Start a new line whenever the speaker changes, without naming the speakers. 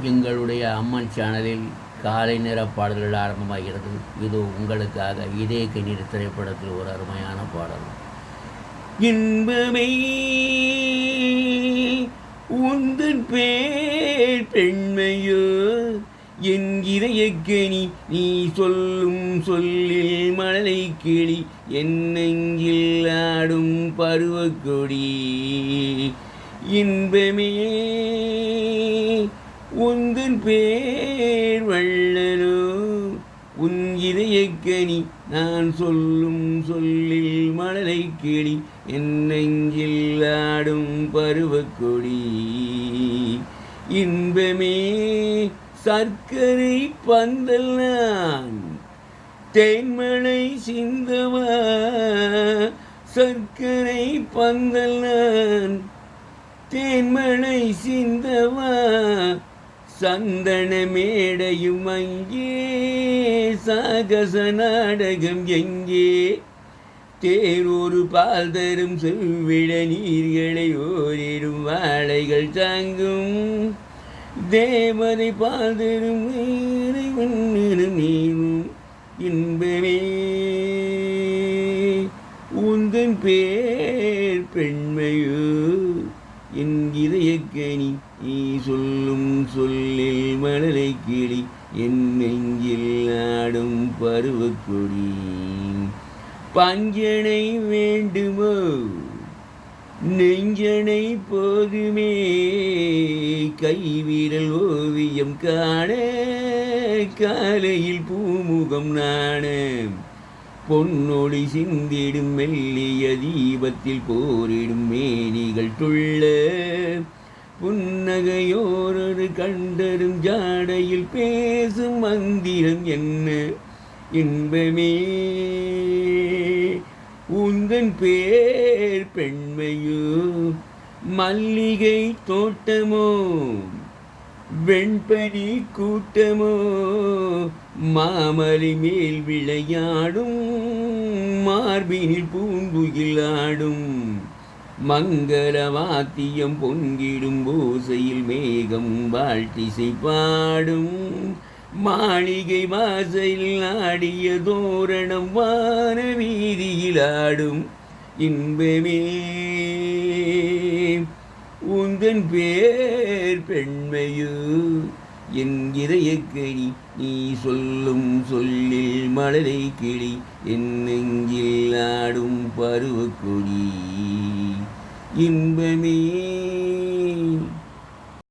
எங்களுடைய அம்மன் சேனலில் காலை நேர பாடல்கள் ஆரம்பமாகிறது. இது உங்களுக்காக இதே கண்ணீர் திரைப்படத்தில் ஒரு அருமையான பாடல். இன்பமே உந்தன் பேர் பெண்மையோ என் இதயக்கனி நீ சொல்லும் சொல்லில் மழலை கிளி என் நெஞ்சில் ஆடும் பருவக்கொடி. இன்பமே உந்தன் பேர் வள்ளலோ உன் இதயக்கனி நான் சொல்லும் சொல்லில் மழலை கிளி என் நெஞ்சில் ஆடும் பருவக்கொடி. இன்பமே சர்க்கரை பந்தல் நான் தேன்மழை சிந்தவா சர்க்கரை பந்தல் நான் தேன்மழை சிந்தவா சந்தன மேடையும் அங்கே சாகச நாடகம் எங்கே தேரொரு பால் தரும் செவ்விட நீர்களை ஓரிடும் வாழைகள் தாங்கும் தேவதை பால் தரும் நீரும். இன்பமே உந்தன் பேர் பெண்மையோ என் இதயக்கனி நீ சொல்லும் சொல்லில் மழலை கிளி என் நெஞ்சில் ஆடும் பருவக்கொடி. பஞ்சனை வேண்டுமோ நெஞ்சனை போதுமே கைவிரல் ஓவியம் காண காலையில் பூமுகம் நாண பொன்னொடி சிந்திடும் மெல்லிய தீபத்தில் போரிடும் மேனிகள் துள்ள புன்னகையோரொரு கண்டரும் ஜாடையில் பேசும் மந்திரம் என்ன. இன்பமே உந்தன் பேர் பெண்மையோ மல்லிகை தோட்டமோ வெண்பனி கூட்டமோ மாமலை மேல் விளையாடும் மார்பினில் பூங்குயில் ஆடும் மங்கள வாத்தியம் பொங்கிடும் ஓசையில் மேகம் வாழ்த்திசை பாடும் மாளிகை வாசலில் ஆடிய தோரணம் வான வீதியில் ஆடும். இன்பமே உந்தன் பேர் பெண்மையோ என் இதயக்கனி நீ சொல்லும் சொல்லில் மழலை கிளி என் நெஞ்சில் ஆடும் பருவக்கொடி. இன்பமே